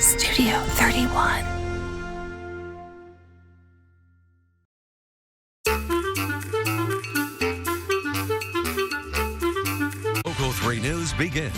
Studio 31. Local 3 News begins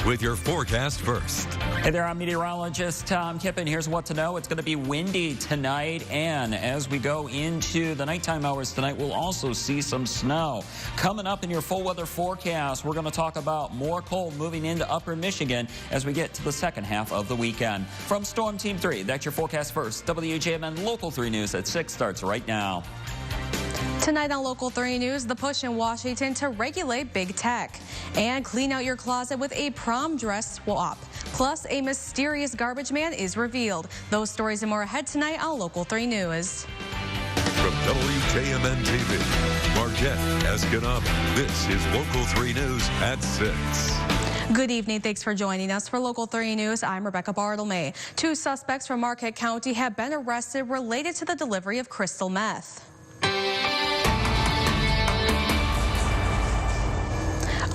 with your forecast first. Hey there, I'm meteorologist Tom Kippen. Here's what to know. It's going to be windy tonight, and as we go into the nighttime hours tonight, we'll also see some snow. Coming up in your full weather forecast, we're going to talk about more cold moving into upper Michigan as we get to the second half of the weekend. From Storm Team 3, that's your forecast first. WJMN Local 3 News at 6 starts right now. Tonight on Local 3 News, the push in Washington to regulate big tech and clean out your closet with a prom dress swap. Plus, a mysterious garbage man is revealed. Those stories and more ahead tonight on Local 3 News. From WJMN-TV, Marquette, Escanaba, this is Local 3 News at 6. Good evening. Thanks for joining us. For Local 3 News, I'm Rebecca Bartlemay. 2 suspects from Marquette County have been arrested related to the delivery of crystal meth.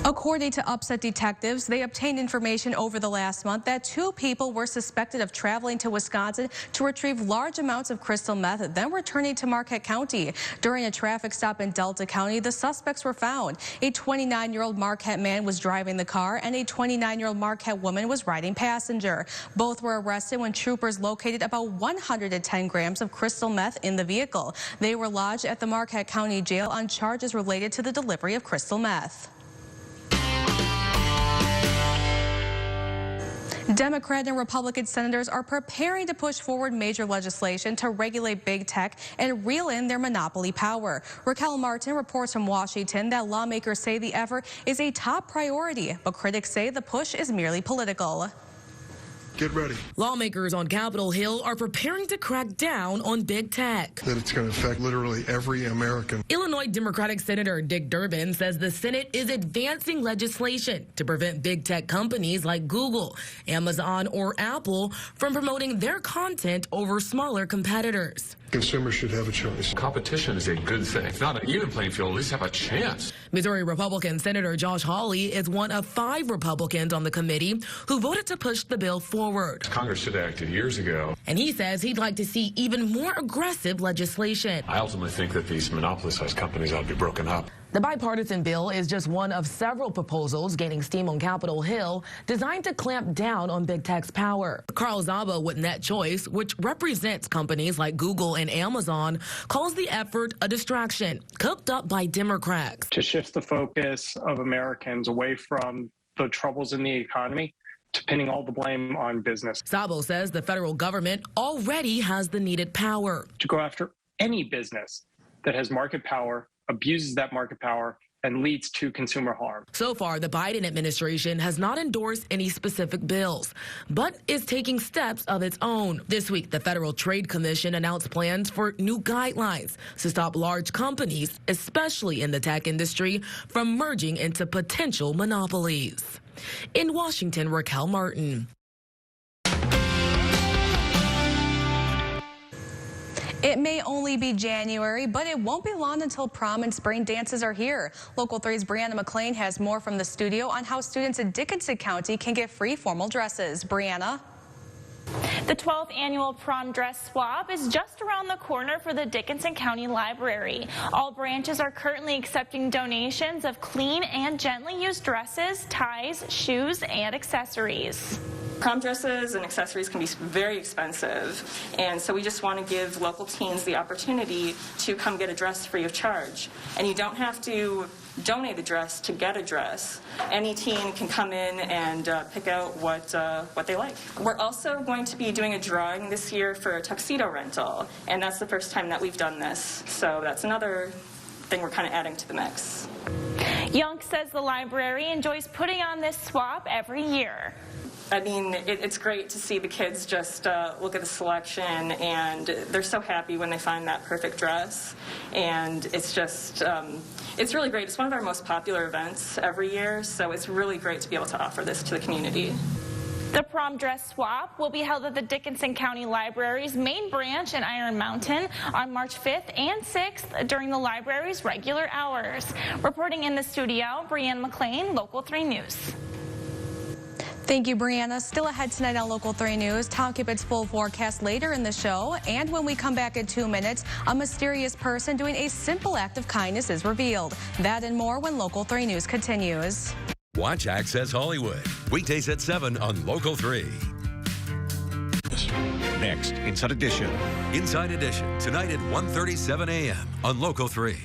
According to Upset detectives, they obtained information over the last month that 2 people were suspected of traveling to Wisconsin to retrieve large amounts of crystal meth, then returning to Marquette County. During a traffic stop in Delta County, the suspects were found. A 29-year-old Marquette man was driving the car, and a 29-year-old Marquette woman was riding passenger. Both were arrested when troopers located about 110 grams of crystal meth in the vehicle. They were lodged at the Marquette County Jail on charges related to the delivery of crystal meth. Democrat and Republican senators are preparing to push forward major legislation to regulate big tech and reel in their monopoly power. Raquel Martin reports from Washington that lawmakers say the effort is a top priority, but critics say the push is merely political. Get ready. Lawmakers on Capitol Hill are preparing to crack down on big tech. That it's going to affect literally every American. Illinois Democratic Senator Dick Durbin says the Senate is advancing legislation to prevent big tech companies like Google, Amazon, or Apple from promoting their content over smaller competitors. Consumers should have a choice. Competition is a good thing. If not an even playing field, at least have a chance. Missouri Republican Senator Josh Hawley is one of 5 Republicans on the committee who voted to push the bill forward. Congress should have acted years ago. And he says he'd like to see even more aggressive legislation. I ultimately think that these monopoly-sized companies ought to be broken up. The bipartisan bill is just one of several proposals gaining steam on Capitol Hill designed to clamp down on big tech's power. Carl Zaba with Net Choice, which represents companies like Google and Amazon, calls the effort a distraction cooked up by Democrats. To shift the focus of Americans away from the troubles in the economy to pinning all the blame on business. Sabo says the federal government already has the needed power to go after any business that has market power, abuses that market power, and leads to consumer harm. So far, the Biden administration has not endorsed any specific bills, but is taking steps of its own. This week, the Federal Trade Commission announced plans for new guidelines to stop large companies, especially in the tech industry, from merging into potential monopolies. In Washington, Raquel Martin. It may only be January, but it won't be long until prom and spring dances are here. Local 3's Brianna McLean has more from the studio on how students in Dickinson County can get free formal dresses. Brianna? The 12th annual prom dress swap is just around the corner for the Dickinson County Library. All branches are currently accepting donations of clean and gently used dresses, ties, shoes, and accessories. Prom dresses and accessories can be very expensive, and so we just want to give local teens the opportunity to come get a dress free of charge. And you don't have to donate a dress to get a dress. Any teen can come in and pick out what they like. We're also going to be doing a drawing this year for a tuxedo rental, and that's the first time that we've done this. So that's another thing we're kind of adding to the mix. Yanked says the library enjoys putting on this swap every year. I mean, it's great to see the kids just look at the selection, and they're so happy when they find that perfect dress. And it's just, it's really great. It's one of our most popular events every year, so it's really great to be able to offer this to the community. The prom dress swap will be held at the Dickinson County Library's main branch in Iron Mountain on March 5th and 6th during the library's regular hours. Reporting in the studio, Brianna McLean, Local 3 News. Thank you, Brianna. Still ahead tonight on Local 3 News. Tom Kippett's full forecast later in the show. And when we come back in 2 minutes, a mysterious person doing a simple act of kindness is revealed. That and more when Local 3 News continues. Watch Access Hollywood. Weekdays at 7 on Local 3. Next, Inside Edition. Inside Edition, tonight at 1:37 a.m. on Local 3.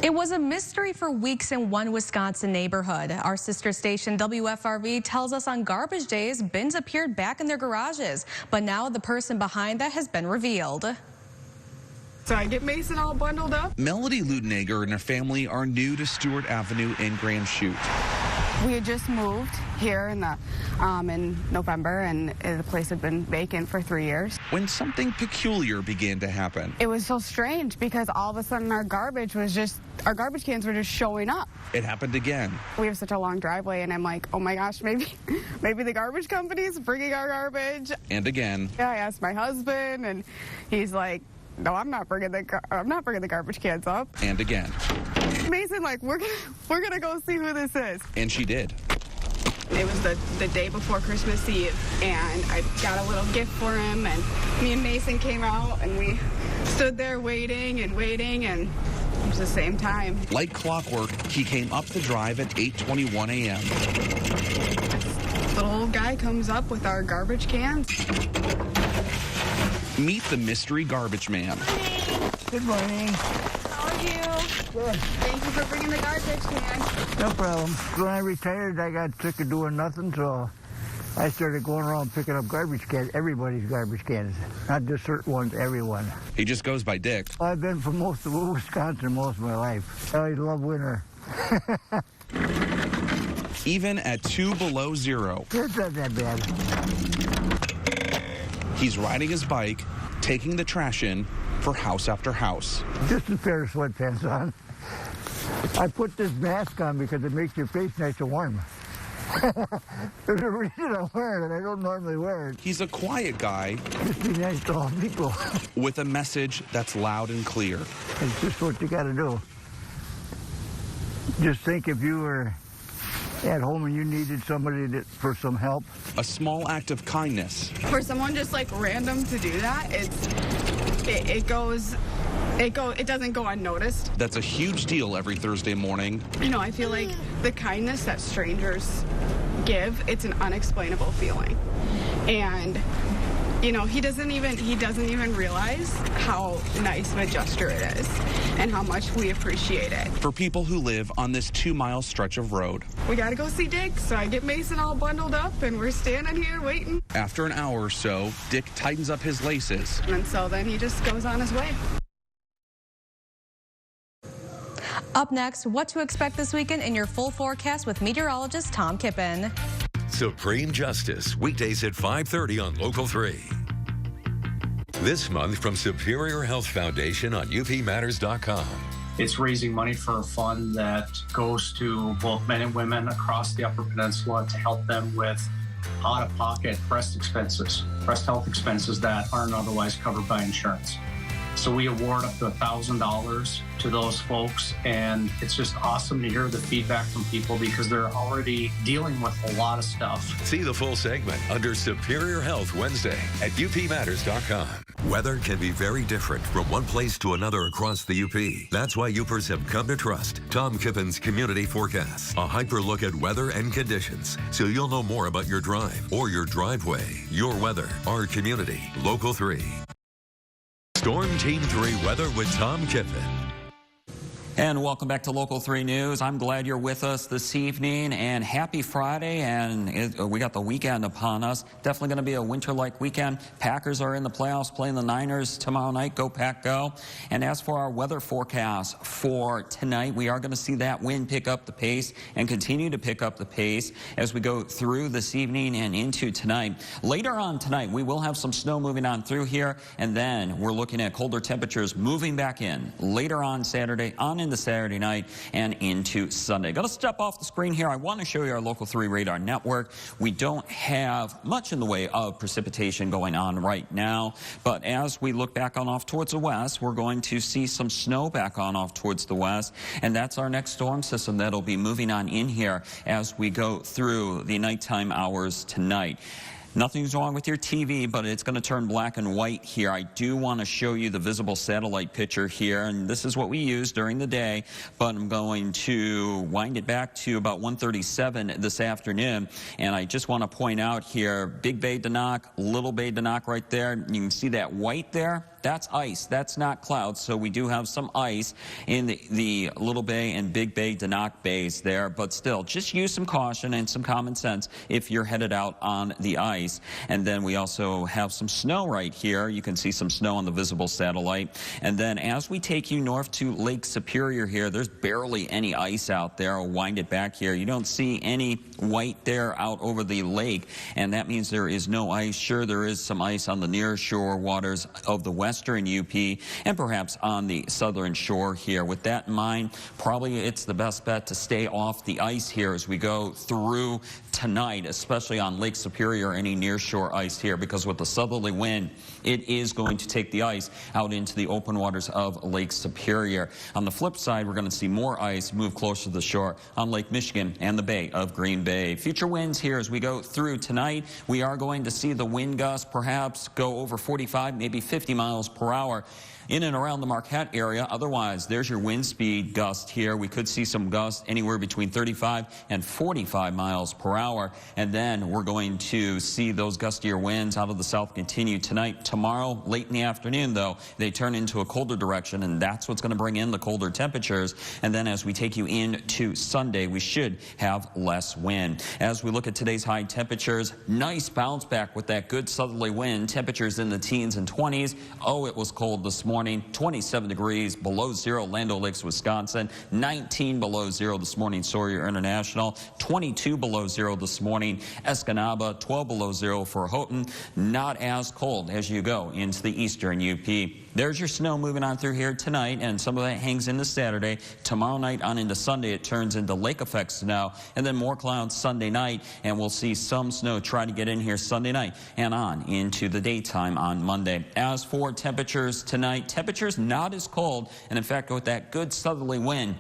It was a mystery for weeks in one Wisconsin neighborhood. Our sister station WFRV tells us on garbage days, bins appeared back in their garages. But now the person behind that has been revealed. So I get Mason all bundled up. Melody Ludenegger and her family are new to Stewart Avenue in Grand Chute. We had just moved here in November, and the place had been vacant for 3 years. When something peculiar began to happen. It was so strange because all of a sudden our garbage cans were just showing up. It happened again. We have such a long driveway, and I'm like, oh my gosh, maybe the garbage company's bringing our garbage. And again. Yeah, I asked my husband, and he's like, no, I'm not bringing the garbage cans up. And again. Mason, like, we're gonna go see who this is. And she did. It was the day before Christmas Eve, and I got a little gift for him, and me and Mason came out, and we stood there waiting, and it was the same time. Like clockwork, he came up the drive at 8:21 a.m. This little old guy comes up with our garbage cans. Meet the mystery garbage man. Good morning. How are you? Good. Thank you for bringing the garbage can. No problem. When I retired, I got sick of doing nothing, so I started going around picking up garbage cans, everybody's garbage cans, not just certain ones, everyone. He just goes by Dick. I've been from most of Wisconsin most of my life. I love winter. Even at 2 below zero. It's not that bad. He's riding his bike, taking the trash in for house after house. Just a pair of sweatpants on. I put this mask on because it makes your face nice and warm. There's a reason I'm wearing it. I don't normally wear it. He's a quiet guy. Just be nice to all people. With a message that's loud and clear. It's just what you got to do. Just think if you were at home and you needed somebody for some help. A small act of kindness. For someone just like random to do that, it doesn't go unnoticed. That's a huge deal every Thursday morning. You know, I feel like the kindness that strangers give, it's an unexplainable feeling. And you know, he doesn't even realize how nice of a gesture it is and how much we appreciate it. For people who live on this 2-mile stretch of road. We got to go see Dick, so I get Mason all bundled up, and we're standing here waiting. After an hour or so, Dick tightens up his laces. And so then he just goes on his way. Up next, what to expect this weekend in your full forecast with meteorologist Tom Kippen. Supreme Justice, weekdays at 5:30 on Local 3. This month from Superior Health Foundation on upmatters.com. It's raising money for a fund that goes to both men and women across the Upper Peninsula to help them with out-of-pocket breast health expenses that aren't otherwise covered by insurance. So we award up to $1,000 to those folks, and it's just awesome to hear the feedback from people because they're already dealing with a lot of stuff. See the full segment under Superior Health Wednesday at upmatters.com. Weather can be very different from one place to another across the UP. That's why Upers have come to trust Tom Kippen's Community Forecast, a hyper look at weather and conditions, so you'll know more about your drive or your driveway, your weather, our community. Local 3. Storm Team 3 weather with Tom Kippen. And welcome back to Local 3 News. I'm glad you're with us this evening, and happy Friday, and we got the weekend upon us. Definitely going to be a winter-like weekend. Packers are in the playoffs playing the Niners tomorrow night. Go Pack, go. And as for our weather forecast for tonight, we are going to see that wind pick up the pace and continue to pick up the pace as we go through this evening and into tonight. Later on tonight, we will have some snow moving on through here, and then we're looking at colder temperatures moving back in later on Saturday, on into Saturday night and into Sunday. Got to step off the screen here. I want to show you our Local 3 radar network. We don't have much in the way of precipitation going on right now, but as we look back on off towards the west, we're going to see some snow back on off towards the west, and that's our next storm system that'll be moving on in here as we go through the nighttime hours tonight. Nothing's wrong with your TV, but it's going to turn black and white here. I do want to show you the visible satellite picture here, and this is what we use during the day, but I'm going to wind it back to about 1:37 this afternoon, and I just want to point out here, Big Bay Denok, Little Bay Denok right there. You can see that white there. That's ice. That's not clouds. So we do have some ice in the Little Bay and Big Bay Denok bays there. But still, just use some caution and some common sense if you're headed out on the ice. And then we also have some snow right here. You can see some snow on the visible satellite. And then as we take you north to Lake Superior here, there's barely any ice out there. I'll wind it back here. You don't see any white there out over the lake. And that means there is no ice. Sure, there is some ice on the near shore waters of the western UP and perhaps on the southern shore here. With that in mind, probably it's the best bet to stay off the ice here as we go through tonight, especially on Lake Superior, any near shore ice here, because with the southerly wind, it is going to take the ice out into the open waters of Lake Superior. On the flip side, we're going to see more ice move closer to the shore on Lake Michigan and the Bay of Green Bay. Future winds here as we go through tonight, we are going to see the wind gusts perhaps go over 45, maybe 50 miles per hour in and around the Marquette area. Otherwise, there's your wind speed gust here. We could see some gusts anywhere between 35 and 45 miles per hour. And then we're going to see those gustier winds out of the south continue tonight. Tomorrow, late in the afternoon, though, they turn into a colder direction, and that's what's going to bring in the colder temperatures. And then as we take you into Sunday, we should have less wind. As we look at today's high temperatures, nice bounce back with that good southerly wind. Temperatures in the teens and 20s. Oh, it was cold this morning. 27 degrees below zero, Land O'Lakes, Wisconsin. 19 below zero this morning, Sawyer International. 22 below zero this morning, Escanaba. 12 below zero for Houghton. Not as cold as you go into the eastern UP. There's your snow moving on through here tonight, and some of that hangs into Saturday. Tomorrow night on into Sunday, it turns into lake effect snow, and then more clouds Sunday night, and we'll see some snow try to get in here Sunday night and on into the daytime on Monday. As for temperatures tonight, temperatures not as cold, and in fact, with that good southerly wind,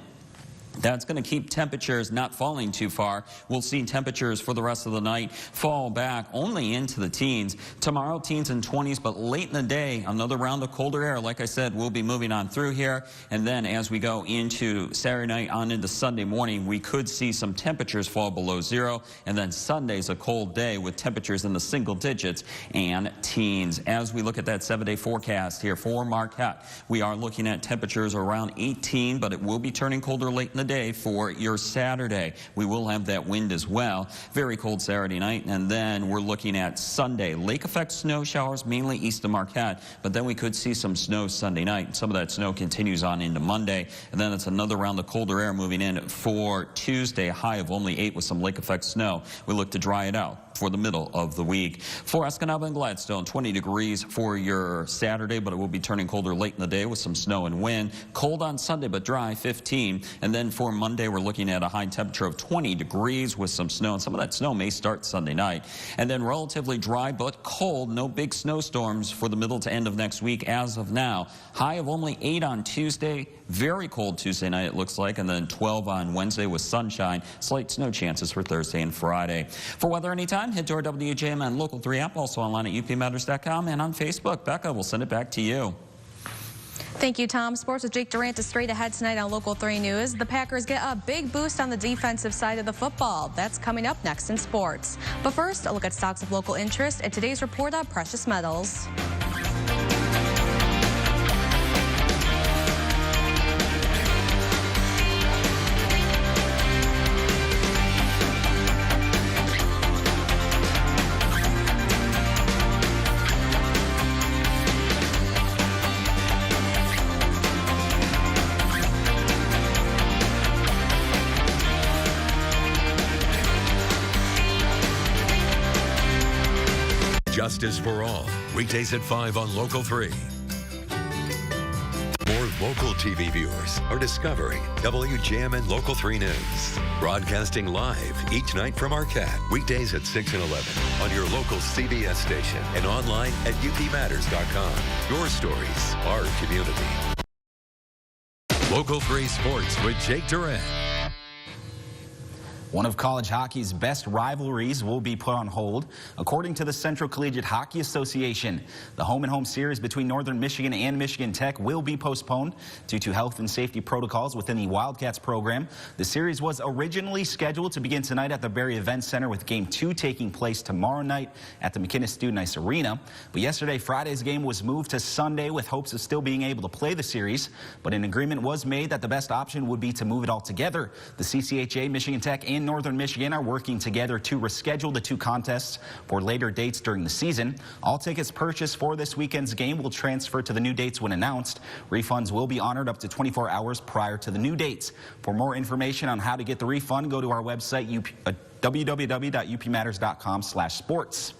that's going to keep temperatures not falling too far. We'll see temperatures for the rest of the night fall back only into the teens. Tomorrow, teens and 20s, but late in the day, another round of colder air, like I said, will be moving on through here. And then as we go into Saturday night on into Sunday morning, we could see some temperatures fall below zero. And then Sunday's a cold day with temperatures in the single digits and teens. As we look at that 7-day forecast here for Marquette, we are looking at temperatures around 18, but it will be turning colder late in the day for your Saturday. We will have that wind as well. Very cold Saturday night, and then we're looking at Sunday. Lake effect snow showers mainly east of Marquette, but then we could see some snow Sunday night. Some of that snow continues on into Monday, and then it's another round of colder air moving in for Tuesday. A high of only 8 with some lake effect snow. We look to dry it out for the middle of the week. For Escanaba and Gladstone, 20 degrees for your Saturday, but it will be turning colder late in the day with some snow and wind. Cold on Sunday, but dry, 15. And then for Monday, we're looking at a high temperature of 20 degrees with some snow, and some of that snow may start Sunday night. And then relatively dry but cold, no big snowstorms for the middle to end of next week as of now. High of only 8 on Tuesday, very cold Tuesday night it looks like, and then 12 on Wednesday with sunshine. Slight snow chances for Thursday and Friday. For weather anytime, head to our WJMN Local 3 app, also online at upmatters.com and on Facebook. Becca, we'll send it back to you. Thank you, Tom. Sports with Jake Durant is straight ahead tonight on Local 3 News. The Packers get a big boost on the defensive side of the football. That's coming up next in sports. But first, a look at stocks of local interest and today's report on precious metals. Justice for all. Weekdays at 5 on Local 3. More local TV viewers are discovering WJMN Local 3 News. Broadcasting live each night from Marquette, weekdays at 6 and 11 on your local CBS station and online at upmatters.com. Your stories, our community. Local 3 Sports with Jake Durant. One of college hockey's best rivalries will be put on hold, according to the Central Collegiate Hockey Association. The home-and-home series between Northern Michigan and Michigan Tech will be postponed due to health and safety protocols within the Wildcats program. The series was originally scheduled to begin tonight at the Barry Event Center, with Game 2 taking place tomorrow night at the McKinnis Student Ice Arena. But yesterday, Friday's game was moved to Sunday with hopes of still being able to play the series. But an agreement was made that the best option would be to move it all together. The CCHA, Michigan Tech, and Northern Michigan are working together to reschedule the two contests for later dates during the season. All tickets purchased for this weekend's game will transfer to the new dates when announced. Refunds will be honored up to 24 hours prior to the new dates. For more information on how to get the refund, go to our website, www.upmatters.com/sports.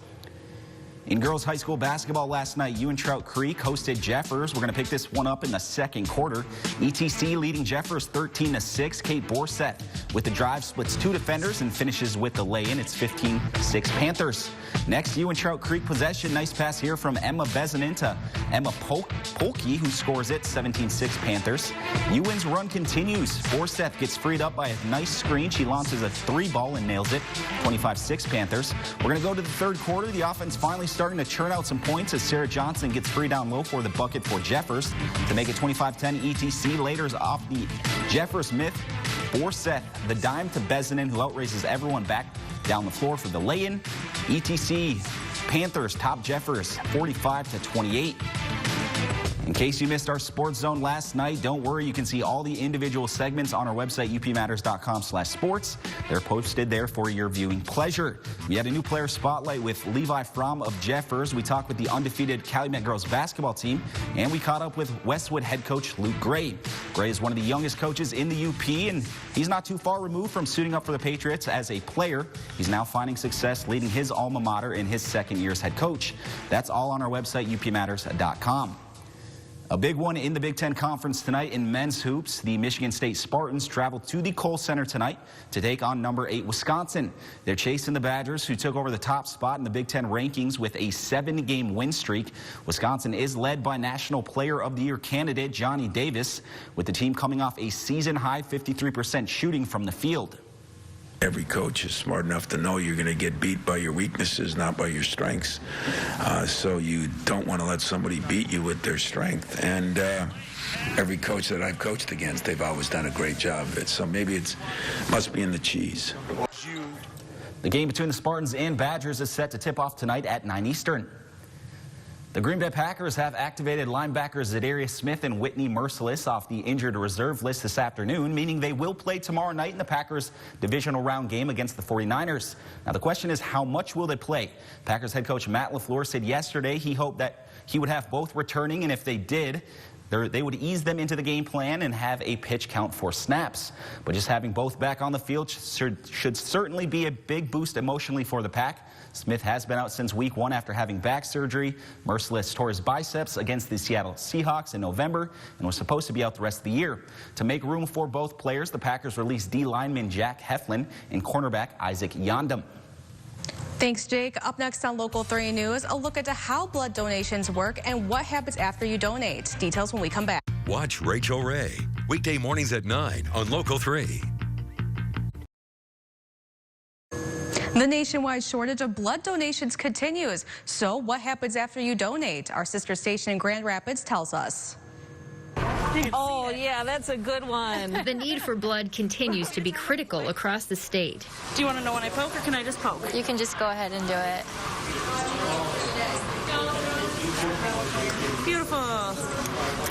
In girls high school basketball last night, Trout Creek hosted Jeffers. We're going to pick this one up in the second quarter. ETC leading Jeffers 13-6. Kate Borsett with the drive splits two defenders and finishes with the lay-in. It's 15-6 Panthers. Next, Trout Creek possession. Nice pass here from Emma Bezanin to Emma Polke, who scores it. 17-6 Panthers. Ewan's run continues. Borsett gets freed up by a nice screen. She launches a three ball and nails it. 25-6 Panthers. We're going to go to the third quarter. The offense finally starting to churn out some points as Sarah Johnson gets free down low for the bucket for Jeffers to make it 25-10 ETC. Later's off the Jeffers Smith. Borsett the dime to Bezanin, who outraces everyone back down the floor for the lay-in. ETC Panthers top Jeffers 45-28. In case you missed our Sports Zone last night, don't worry. You can see all the individual segments on our website, upmatters.com/sports. They're posted there for your viewing pleasure. We had a new player spotlight with Levi Fromm of Jeffers. We talked with the undefeated Calumet girls basketball team, and we caught up with Westwood head coach Luke Gray. Gray is one of the youngest coaches in the UP, and he's not too far removed from suiting up for the Patriots as a player. He's now finding success leading his alma mater in his second year as head coach. That's all on our website, upmatters.com. A big one in the Big Ten Conference tonight in men's hoops. The Michigan State Spartans travel to the Kohl Center tonight to take on number 8 Wisconsin. They're chasing the Badgers, who took over the top spot in the Big Ten rankings with a 7-game win streak. Wisconsin is led by National Player of the Year candidate Johnny Davis, with the team coming off a season-high 53% shooting from the field. Every coach is smart enough to know you're going to get beat by your weaknesses, not by your strengths. So you don't want to let somebody beat you with their strength. And every coach that I've coached against, they've always done a great job of it. So maybe it must be in the cheese. The game between the Spartans and Badgers is set to tip off tonight at 9 Eastern. The Green Bay Packers have activated linebackers Zadarius Smith and Whitney Merciless off the injured reserve list this afternoon, meaning they will play tomorrow night in the Packers' divisional round game against the 49ers. Now, the question is, how much will they play? Packers head coach Matt LaFleur said yesterday he hoped that he would have both returning, and if they did, they would ease them into the game plan and have a pitch count for snaps. But just having both back on the field should certainly be a big boost emotionally for the Pack. Smith has been out since week 1 after having back surgery. Merciless tore his biceps against the Seattle Seahawks in November and was supposed to be out the rest of the year. To make room for both players, the Packers released D lineman Jack Heflin and cornerback Isaac Yandam. Thanks, Jake. Up next on Local 3 News, a look into how blood donations work and what happens after you donate. Details when we come back. Watch Rachel Ray, weekday mornings at 9 on Local 3. The nationwide shortage of blood donations continues. So what happens after you donate? Our sister station in Grand Rapids tells us. Oh, yeah, that's a good one. The need for blood continues to be critical across the state. Do you want to know when I poke, or can I just poke? You can just go ahead and do it. Beautiful.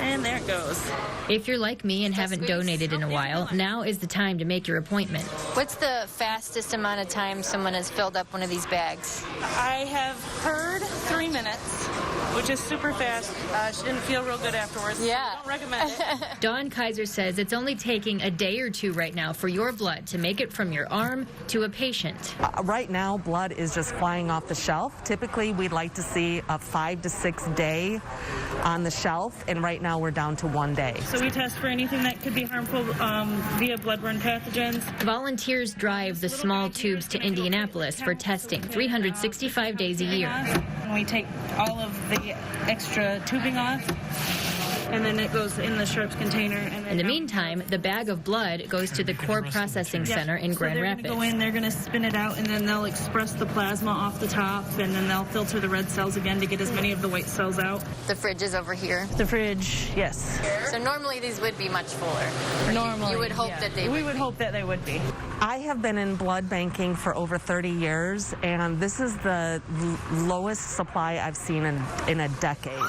And there it goes. If you're like me and haven't donated in a while, now is the time to make your appointment. What's the fastest amount of time someone has filled up one of these bags? I have heard 3 minutes. which is super fast. She didn't feel real good afterwards. Yeah. So don't recommend it. Dawn Kaiser says it's only taking a day or two right now for your blood to make it from your arm to a patient. Right now, blood is just flying off the shelf. Typically, we'd like to see a 5 to 6 day on the shelf, and right now we're down to 1 day. So we test for anything that could be harmful via bloodborne pathogens. Volunteers drive the small tubes to Indianapolis for testing 365 days a year. And we take all of the extra tubing off, and then it goes in the sharps container. And then in the meantime, the bag of blood goes to the core processing center in Grand Rapids. They're going to go in, they're going to spin it out, and then they'll express the plasma off the top, and then they'll filter the red cells again to get as many of the white cells out. The fridge is over here. The fridge, yes. So normally these would be much fuller. Normally, you would hope that they would. We would hope that they would be. I have been in blood banking for over 30 years, and this is the lowest supply I've seen in a decade.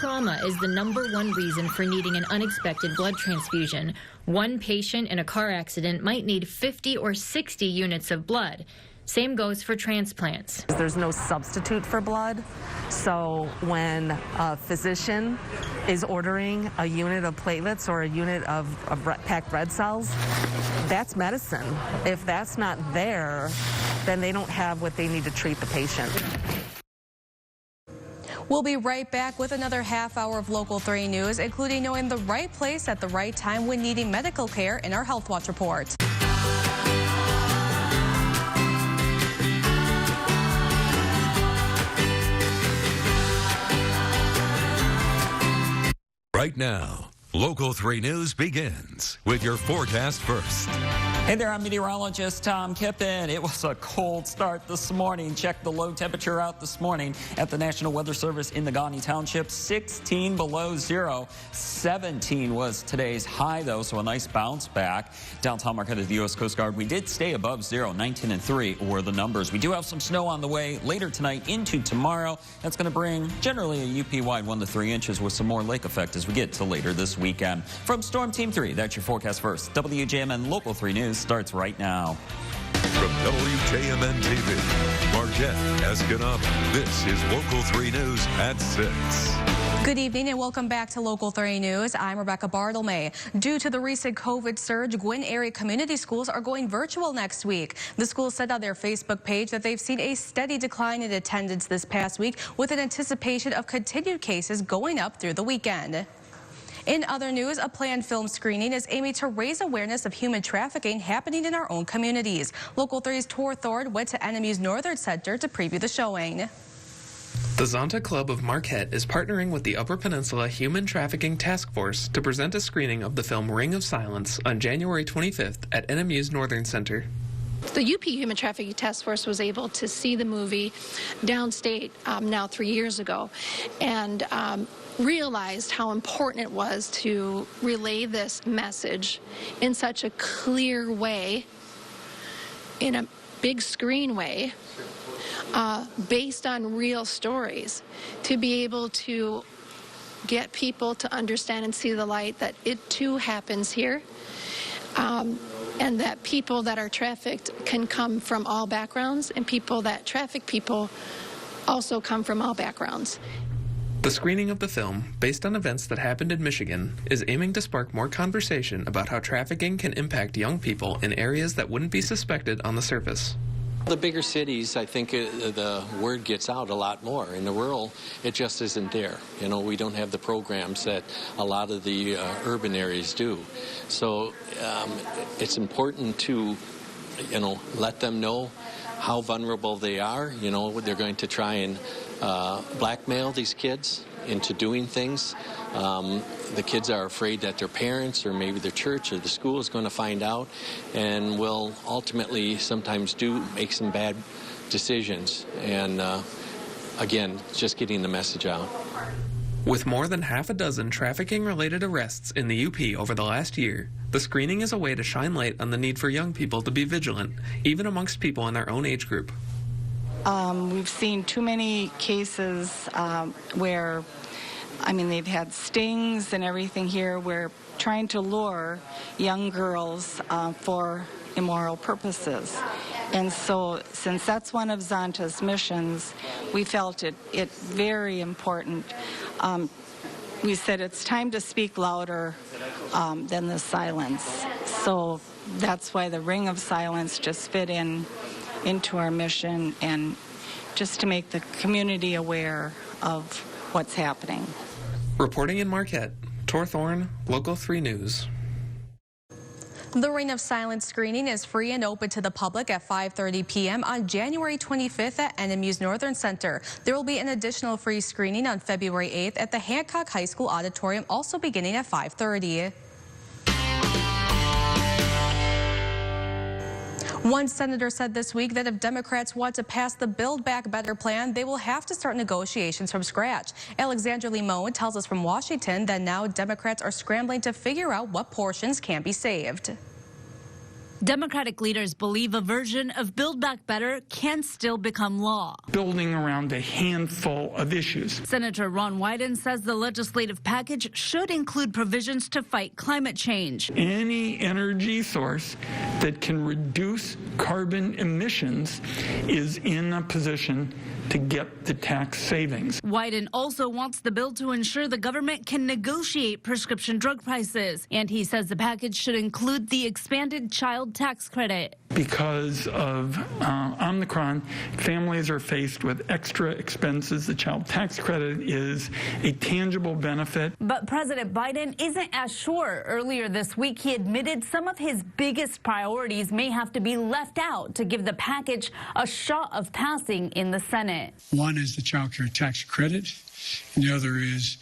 Trauma is the #1 reason for needing an unexpected blood transfusion. One patient in a car accident might need 50 or 60 units of blood. Same goes for transplants. There's no substitute for blood, so when a physician is ordering a unit of platelets or a unit of packed red cells, that's medicine. If that's not there, then they don't have what they need to treat the patient. We'll be right back with another half hour of Local 3 news, including knowing the right place at the right time when needing medical care in our Health Watch report. Right now, Local 3 News begins with your forecast first. Hey there, I'm meteorologist Tom Kippen. It was a cold start this morning. Check the low temperature out this morning at the National Weather Service in the Gawney Township. 16 below zero. 17 was today's high, though, so a nice bounce back. Downtown Marquette at the U.S. Coast Guard, we did stay above zero. 19 and 3 were the numbers. We do have some snow on the way later tonight into tomorrow. That's going to bring generally a UP-wide 1 to 3 inches with some more lake effect as we get to later this weekend. From Storm Team 3, that's your forecast first. WJMN Local 3 News starts right now. From WJMN-TV, Marquette, Escanaba, this is Local 3 News at 6. Good evening and welcome back to Local 3 News. I'm Rebecca Bartlemay. Due to the recent COVID surge, Gwinn area community schools are going virtual next week. The schools said on their Facebook page that they've seen a steady decline in attendance this past week, with an anticipation of continued cases going up through the weekend. In other news, a planned film screening is aiming to raise awareness of human trafficking happening in our own communities. Local 3's Tor Thord went to NMU's Northern Center to preview the showing. The Zonta Club of Marquette is partnering with the Upper Peninsula Human Trafficking Task Force to present a screening of the film Ring of Silence on January 25th at NMU's Northern Center. The UP Human Trafficking Task Force was able to see the movie downstate now 3 years ago, and realized how important it was to relay this message in such a clear way, in a big screen way, based on real stories, to be able to get people to understand and see the light that it too happens here, and that people that are trafficked can come from all backgrounds, and people that traffic people also come from all backgrounds. The screening of the film, based on events that happened in Michigan, is aiming to spark more conversation about how trafficking can impact young people in areas that wouldn't be suspected on the surface. The bigger cities, I think the word gets out a lot more. In the rural, it just isn't there. You know, we don't have the programs that a lot of the urban areas do. So it's important to, you know, let them know how vulnerable they are. You know, they're going to try and blackmail these kids into doing things. The kids are afraid that their parents or maybe their church or the school is going to find out and will ultimately sometimes make some bad decisions. And again, just getting the message out. With more than half a dozen trafficking-related arrests in the UP over the last year, the screening is a way to shine light on the need for young people to be vigilant, even amongst people in their own age group. We've seen too many cases where, I mean, they've had stings and everything here. We're trying to lure young girls for immoral purposes. And so since that's one of Zonta's missions, we felt it very important. We said it's time to speak louder than the silence. So that's why the ring of silence just fit into our mission, and just to make the community aware of what's happening. Reporting in Marquette, Tor Thorne, Local 3 News. The Ring of Silence screening is free and open to the public at 5:30 p.m. on January 25th at NMU's Northern Center. There will be an additional free screening on February 8th at the Hancock High School Auditorium, also beginning at 5:30. One senator said this week that if Democrats want to pass the Build Back Better plan, they will have to start negotiations from scratch. Alexandra Limon tells us from Washington that now Democrats are scrambling to figure out what portions can be saved. Democratic leaders believe a version of Build Back Better can still become law. Building around a handful of issues. Senator Ron Wyden says the legislative package should include provisions to fight climate change. Any energy source that can reduce carbon emissions is in a position to get the tax savings. Wyden also wants the bill to ensure the government can negotiate prescription drug prices. And he says the package should include the expanded child tax credit. Because of Omicron, families are faced with extra expenses. The child tax credit is a tangible benefit. But President Biden isn't as sure. Earlier this week, he admitted some of his biggest priorities may have to be left out to give the package a shot of passing in the Senate. One is the child care tax credit, and the other is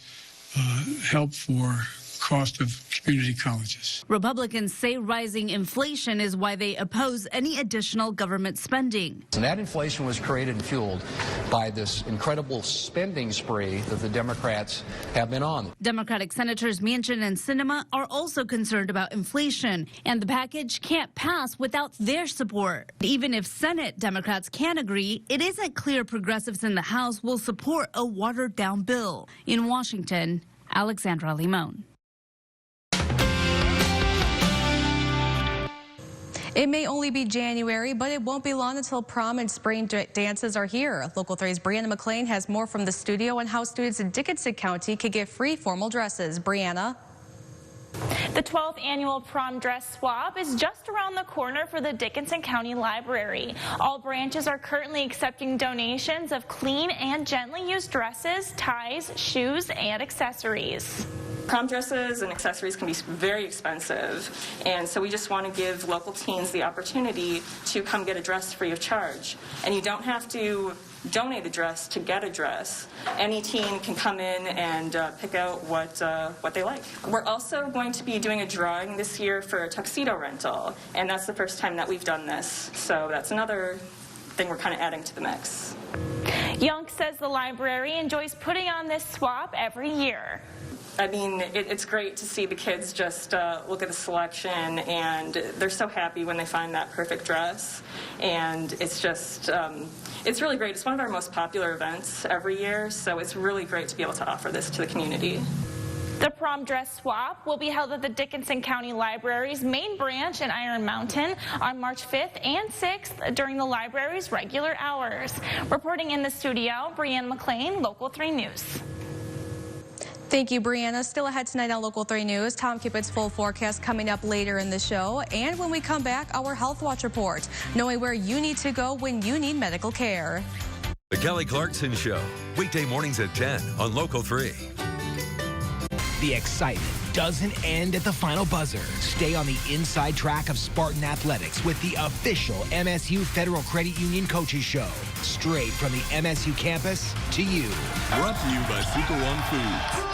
help for cost of community colleges. Republicans say rising inflation is why they oppose any additional government spending. And that inflation was created and fueled by this incredible spending spree that the Democrats have been on. Democratic Senators Manchin and Sinema are also concerned about inflation, and the package can't pass without their support. Even if Senate Democrats can agree, it isn't clear progressives in the House will support a watered-down bill. In Washington, Alexandra Limon. It may only be January, but it won't be long until prom and spring dances are here. Local 3's Brianna McLean has more from the studio on how students in Dickinson County can get free formal dresses. Brianna. The 12th annual prom dress swap is just around the corner for the Dickinson County Library. All branches are currently accepting donations of clean and gently used dresses, ties, shoes, and accessories. Prom dresses and accessories can be very expensive, and so we just want to give local teens the opportunity to come get a dress free of charge. And you don't have to donate a dress to get a dress. Any teen can come in and pick out what they like. We're also going to be doing a drawing this year for a tuxedo rental, and that's the first time that we've done this. So that's another thing we're kind of adding to the mix. Yanked says the library enjoys putting on this swap every year. I mean, it's great to see the kids just look at the selection, and they're so happy when they find that perfect dress. And it's just, it's really great. It's one of our most popular events every year, so it's really great to be able to offer this to the community. The prom dress swap will be held at the Dickinson County Library's main branch in Iron Mountain on March 5th and 6th during the library's regular hours. Reporting in the studio, Brianna McLean, Local 3 News. Thank you, Brianna. Still ahead tonight on Local 3 News. Tom Kippett's full forecast coming up later in the show. And when we come back, our Health Watch report, knowing where you need to go when you need medical care. The Kelly Clarkson Show, weekday mornings at 10 on Local 3. The excitement doesn't end at the final buzzer. Stay on the inside track of Spartan Athletics with the official MSU Federal Credit Union Coaches Show. Straight from the MSU campus to you. Brought to you by Super One Foods.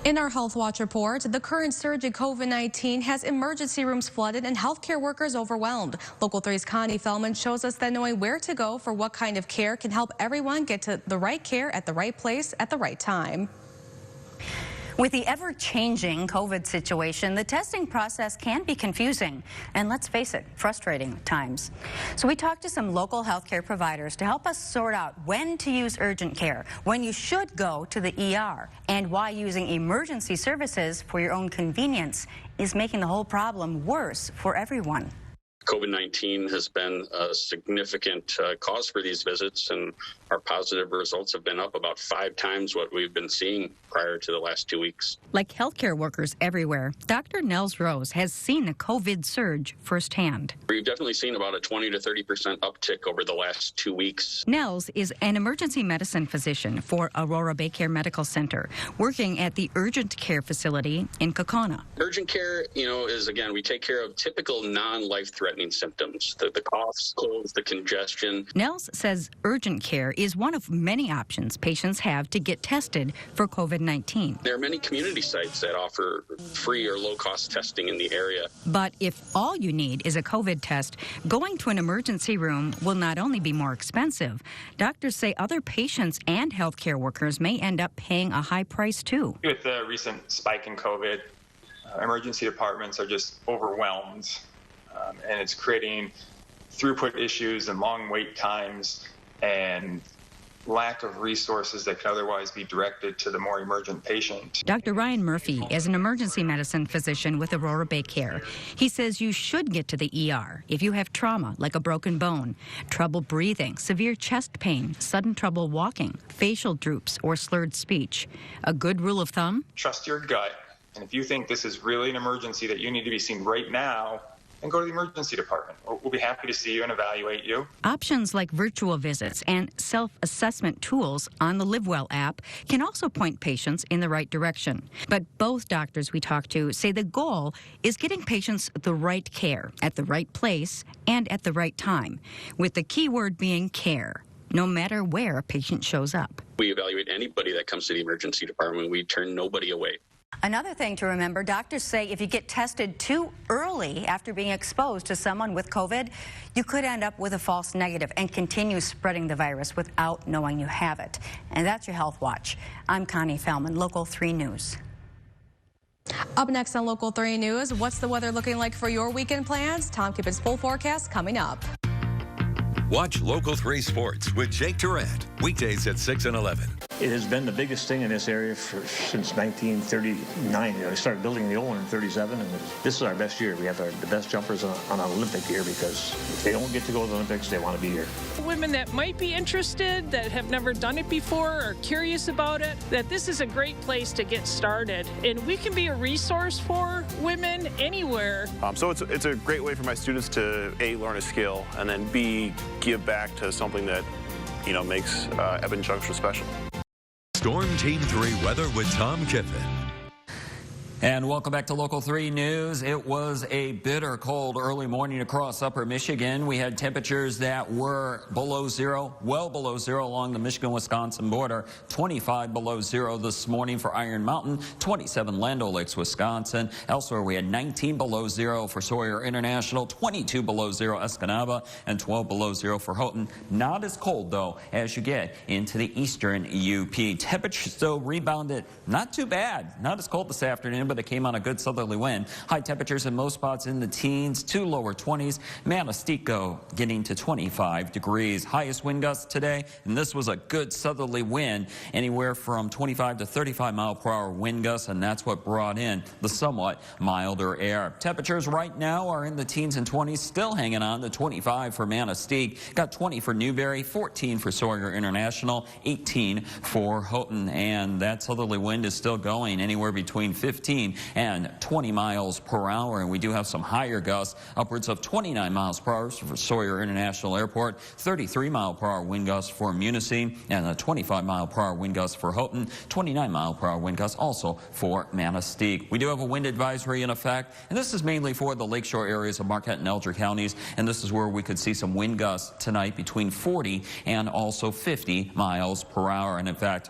In our Health Watch report, the current surge in COVID-19 has emergency rooms flooded and healthcare workers overwhelmed. Local 3's Connie Fellman shows us that knowing where to go for what kind of care can help everyone get to the right care at the right place at the right time. With the ever-changing COVID situation, the testing process can be confusing and, let's face it, frustrating at times. So we talked to some local healthcare providers to help us sort out when to use urgent care, when you should go to the ER, and why using emergency services for your own convenience is making the whole problem worse for everyone. COVID-19 has been a significant cause for these visits, and our positive results have been up about 5 times what we've been seeing prior to the last 2 weeks. Like healthcare workers everywhere, Dr. Nels Rose has seen the COVID surge firsthand. We've definitely seen about a 20 to 30% uptick over the last 2 weeks. Nels is an emergency medicine physician for Aurora Baycare Medical Center, working at the urgent care facility in Kaukauna. Urgent care, is, again, we take care of typical non-life-threatening symptoms, the coughs, colds, the congestion. Nels says urgent care is one of many options patients have to get tested for COVID-19. There are many community sites that offer free or low-cost testing in the area. But if all you need is a COVID test, going to an emergency room will not only be more expensive, doctors say other patients and healthcare workers may end up paying a high price too. With the recent spike in COVID, emergency departments are just overwhelmed. And it's creating throughput issues and long wait times and lack of resources that can otherwise be directed to the more emergent patient. Dr. Ryan Murphy is an emergency medicine physician with Aurora Baycare. He says you should get to the ER if you have trauma like a broken bone, trouble breathing, severe chest pain, sudden trouble walking, facial droops, or slurred speech. A good rule of thumb? Trust your gut. And if you think this is really an emergency that you need to be seen right now, and go to the emergency department. We'll be happy to see you and evaluate you. Options like virtual visits and self-assessment tools on the LiveWell app can also point patients in the right direction. But both doctors we talked to say the goal is getting patients the right care at the right place and at the right time, with the key word being care, no matter where a patient shows up. We evaluate anybody that comes to the emergency department. We turn nobody away. Another thing to remember, doctors say if you get tested too early after being exposed to someone with COVID, you could end up with a false negative and continue spreading the virus without knowing you have it. And that's your Health Watch. I'm Connie Fellman, Local 3 News. Up next on Local 3 News, what's the weather looking like for your weekend plans? Tom Kippen's full forecast coming up. Watch Local 3 Sports with Jake Durant, weekdays at 6 and 11. It has been the biggest thing in this area since 1939. They started building the old one in 37, and this is our best year. We have the best jumpers on an Olympic year because if they don't get to go to the Olympics, they want to be here. Women that might be interested, that have never done it before, or curious about it, that this is a great place to get started. And we can be a resource for women anywhere. So it's a great way for my students to, A, learn a skill, and then B, give back to something that, makes Eben Junction special. Storm Team 3 weather with Tom Kippen. And welcome back to Local 3 News. It was a bitter cold early morning across upper Michigan. We had temperatures that were below zero, well below zero along the Michigan-Wisconsin border. 25 below zero this morning for Iron Mountain, 27 Land O'Lakes, Wisconsin. Elsewhere, we had 19 below zero for Sawyer International, 22 below zero Escanaba, and 12 below zero for Houghton. Not as cold, though, as you get into the eastern UP. Temperatures still rebounded not too bad. Not as cold this afternoon, but it came on a good southerly wind. High temperatures in most spots in the teens to lower 20s. Manistee getting to 25 degrees. Highest wind gusts today, and this was a good southerly wind, anywhere from 25 to 35 mile per hour wind gusts, and that's what brought in the somewhat milder air. Temperatures right now are in the teens and 20s, still hanging on to 25 for Manistee. Got 20 for Newberry, 14 for Sawyer International, 18 for Houghton, and that southerly wind is still going anywhere between 15 and 20 miles per hour, and we do have some higher gusts, upwards of 29 miles per hour for Sawyer International Airport, 33 mile per hour wind gusts for Munising, and a 25 mile per hour wind gust for Houghton, 29 mile per hour wind gusts also for Manistee. We do have a wind advisory in effect, and this is mainly for the lakeshore areas of Marquette and Elger counties, and this is where we could see some wind gusts tonight between 40 and also 50 miles per hour, and in fact,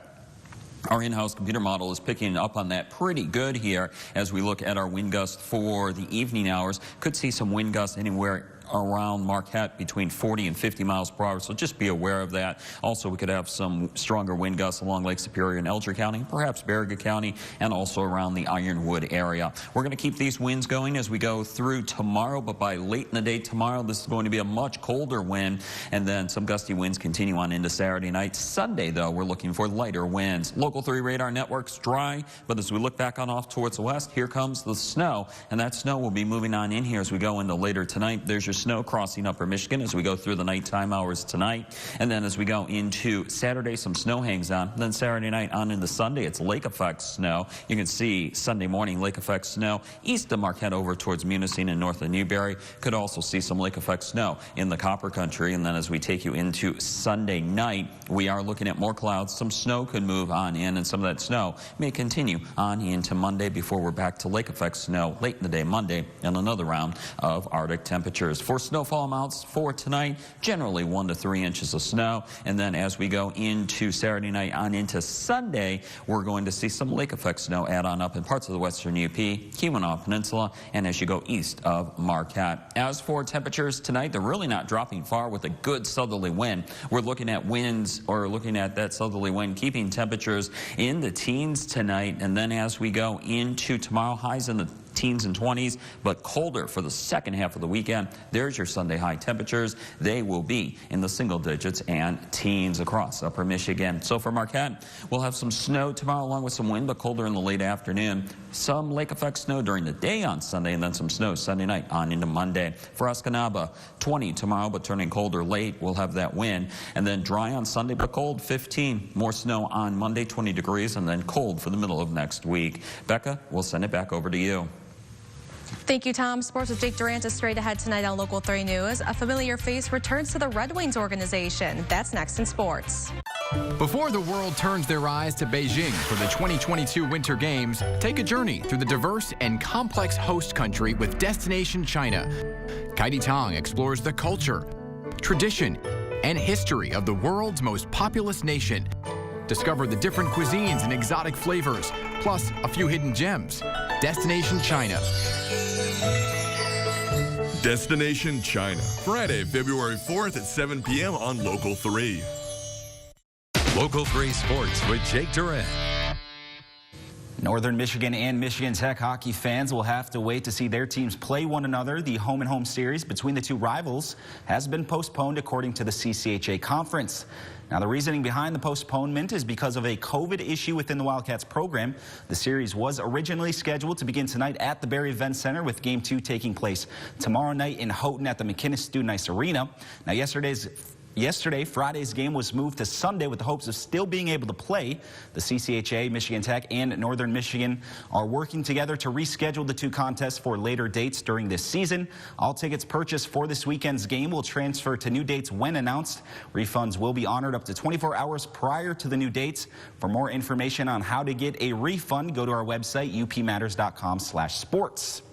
our in-house computer model is picking up on that pretty good here as we look at our wind gusts for the evening hours. Could see some wind gusts anywhere around Marquette between 40 and 50 miles per hour, so just be aware of that. Also, we could have some stronger wind gusts along Lake Superior and Elgin County, perhaps Barriga County, and also around the Ironwood area. We're going to keep these winds going as we go through tomorrow, but by late in the day tomorrow, this is going to be a much colder wind, and then some gusty winds continue on into Saturday night. Sunday, though, we're looking for lighter winds. Local 3 radar network's dry, but as we look back on off towards the west, here comes the snow, and that snow will be moving on in here as we go into later tonight. There's your snow crossing upper Michigan as we go through the nighttime hours tonight, and then as we go into Saturday, some snow hangs on. Then Saturday night on into Sunday, it's lake effect snow. You can see Sunday morning lake effect snow east of Marquette over towards Munising and north of Newberry. Could also see some lake effect snow in the Copper Country, and then as we take you into Sunday night, we are looking at more clouds. Some snow could move on in, and some of that snow may continue on into Monday before we're back to lake effect snow late in the day Monday and another round of Arctic temperatures. For snowfall amounts for tonight, generally 1 to 3 inches of snow, and then as we go into Saturday night on into Sunday, we're going to see some lake effect snow add on up in parts of the western UP, Keweenaw Peninsula, and as you go east of Marquette. As for temperatures tonight, they're really not dropping far with a good southerly wind. We're looking at winds, or looking at that southerly wind keeping temperatures in the teens tonight, and then as we go into tomorrow, highs in the teens and 20s, but colder for the second half of the weekend. There's your Sunday high temperatures. They will be in the single digits and teens across upper Michigan. So for Marquette, we'll have some snow tomorrow along with some wind, but colder in the late afternoon. Some lake effect snow during the day on Sunday, and then some snow Sunday night on into Monday. For Escanaba, 20 tomorrow, but turning colder late. We'll have that wind, and then dry on Sunday, but cold, 15. More snow on Monday, 20 degrees, and then cold for the middle of next week. Becca, we'll send it back over to you. Thank you, Tom. Sports with Jake Durant is straight ahead tonight on Local 3 News. A familiar face returns to the Red Wings organization. That's next in sports. Before the world turns their eyes to Beijing for the 2022 Winter Games, take a journey through the diverse and complex host country with Destination China. Kaidi Tang explores the culture, tradition, and history of the world's most populous nation. Discover the different cuisines and exotic flavors, plus a few hidden gems. Destination China. Destination China, Friday, February 4th at 7 p.m. on Local 3. Local 3 Sports with Jake Durant. Northern Michigan and Michigan Tech hockey fans will have to wait to see their teams play one another. The home-and-home series between the two rivals has been postponed according to the CCHA conference. Now, the reasoning behind the postponement is because of a COVID issue within the Wildcats program. The series was originally scheduled to begin tonight at the Barry Event Center, with Game 2 taking place tomorrow night in Houghton at the McKinnis Student Ice Arena. Now, Yesterday, Friday's game was moved to Sunday with the hopes of still being able to play. The CCHA, Michigan Tech, and Northern Michigan are working together to reschedule the two contests for later dates during this season. All tickets purchased for this weekend's game will transfer to new dates when announced. Refunds will be honored up to 24 hours prior to the new dates. For more information on how to get a refund, go to our website, upmatters.com/sports.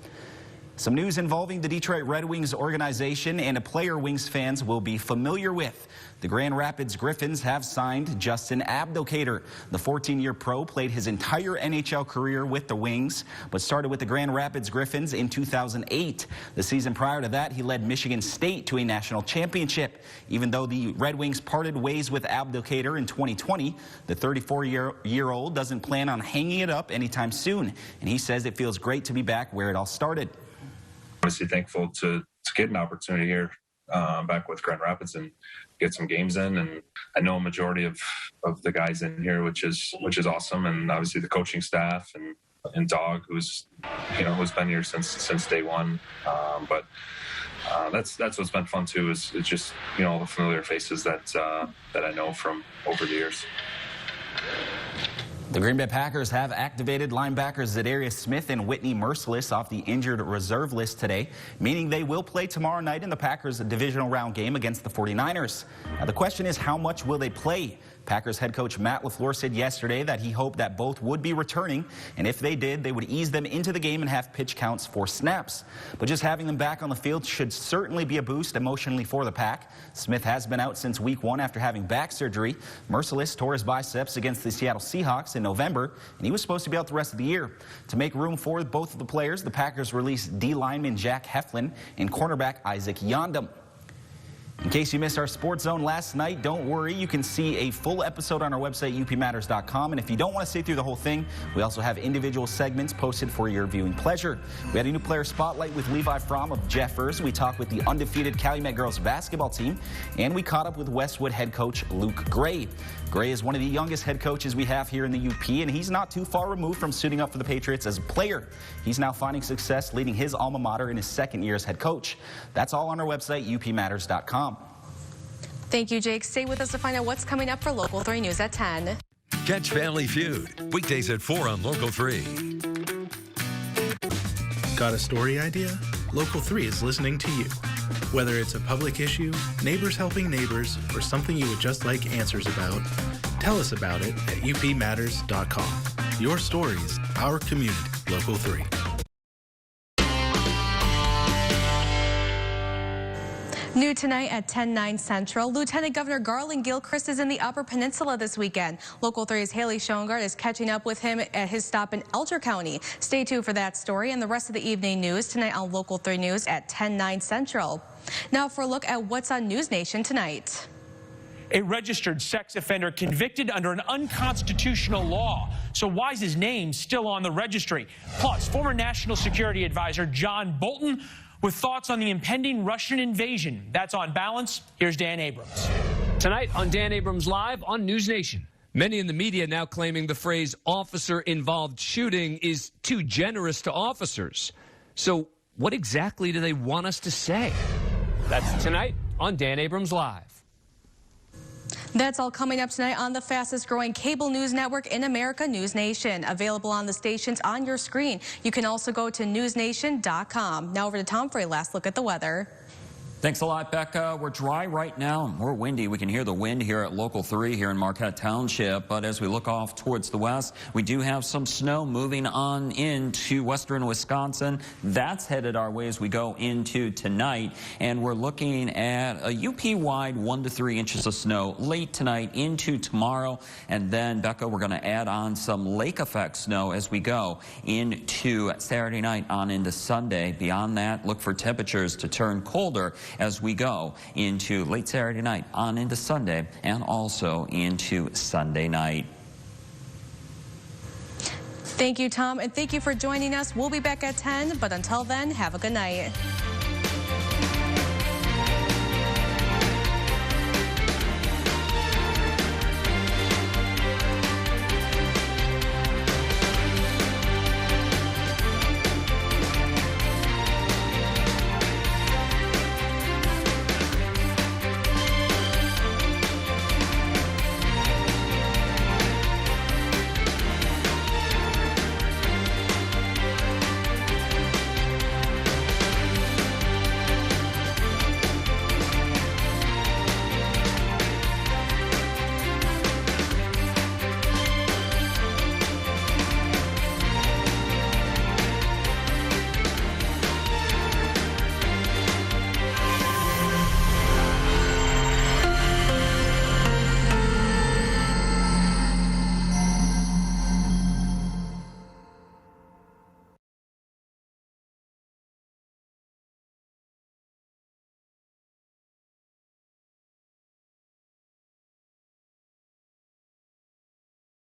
Some news involving the Detroit Red Wings organization and a player Wings fans will be familiar with. The Grand Rapids Griffins have signed Justin Abdelkader. The 14-year pro played his entire NHL career with the Wings, but started with the Grand Rapids Griffins in 2008. The season prior to that, he led Michigan State to a national championship. Even though the Red Wings parted ways with Abdelkader in 2020, the 34-year-old doesn't plan on hanging it up anytime soon, and he says it feels great to be back where it all started. Obviously thankful to get an opportunity here back with Grand Rapids and get some games in, and I know a majority of the guys in here, which is awesome, and obviously the coaching staff and Dog, who's been here since day one. But that's what's been fun too, is just all the familiar faces that I know from over the years. The Green Bay Packers have activated linebackers Zadarius Smith and Whitney Merciless off the injured reserve list today, meaning they will play tomorrow night in the Packers' divisional round game against the 49ers. Now, the question is, how much will they play? Packers head coach Matt LaFleur said yesterday that he hoped that both would be returning, and if they did, they would ease them into the game and have pitch counts for snaps. But just having them back on the field should certainly be a boost emotionally for the Pack. Smith has been out since week 1 after having back surgery. Merciless tore his biceps against the Seattle Seahawks in November, and he was supposed to be out the rest of the year. To make room for both of the players, the Packers released D lineman Jack Heflin and cornerback Isaac Yondom. In case you missed our Sports Zone last night, don't worry. You can see a full episode on our website, upmatters.com. And if you don't want to see through the whole thing, we also have individual segments posted for your viewing pleasure. We had a new player spotlight with Levi Fromm of Jeffers. We talked with the undefeated Calumet girls basketball team. And we caught up with Westwood head coach Luke Gray. Gray is one of the youngest head coaches we have here in the UP, and he's not too far removed from suiting up for the Patriots as a player. He's now finding success leading his alma mater in his second year as head coach. That's all on our website, upmatters.com. Thank you, Jake. Stay with us to find out what's coming up for Local 3 News at 10. Catch Family Feud weekdays at 4 on Local 3. Got a story idea? Local 3 is listening to you. Whether it's a public issue, neighbors helping neighbors, or something you would just like answers about, tell us about it at upmatters.com. Your stories, our community. Local 3. New tonight at 10/9 Central, Lieutenant Governor Garland Gilchrist is in the Upper Peninsula this weekend. Local 3's Haley Schoengard is catching up with him at his stop in Elger County. Stay tuned for that story and the rest of the evening news tonight on Local 3 News at 10/9 Central. Now for a look at what's on News Nation tonight. A registered sex offender convicted under an unconstitutional law. So why is his name still on the registry? Plus, former National Security Advisor John Bolton with thoughts on the impending Russian invasion. That's On Balance. Here's Dan Abrams. Tonight on Dan Abrams Live on News Nation. Many in the media now claiming the phrase officer-involved shooting is too generous to officers. So what exactly do they want us to say? That's tonight on Dan Abrams Live. That's all coming up tonight on the fastest growing cable news network in America, News Nation. Available on the stations on your screen. You can also go to newsnation.com. Now over to Tom for a last look at the weather. Thanks a lot, Becca. We're dry right now. We're windy. We can hear the wind here at Local 3 here in Marquette Township. But as we look off towards the west, we do have some snow moving on into western Wisconsin. That's headed our way as we go into tonight. And we're looking at a UP-wide 1 to 3 inches of snow late tonight into tomorrow. And then, Becca, we're going to add on some lake effect snow as we go into Saturday night on into Sunday. Beyond that, look for temperatures to turn colder as we go into late Saturday night on into Sunday and also into Sunday night. Thank you, Tom, and thank you for joining us. We'll be back at 10, but until then, have a good night.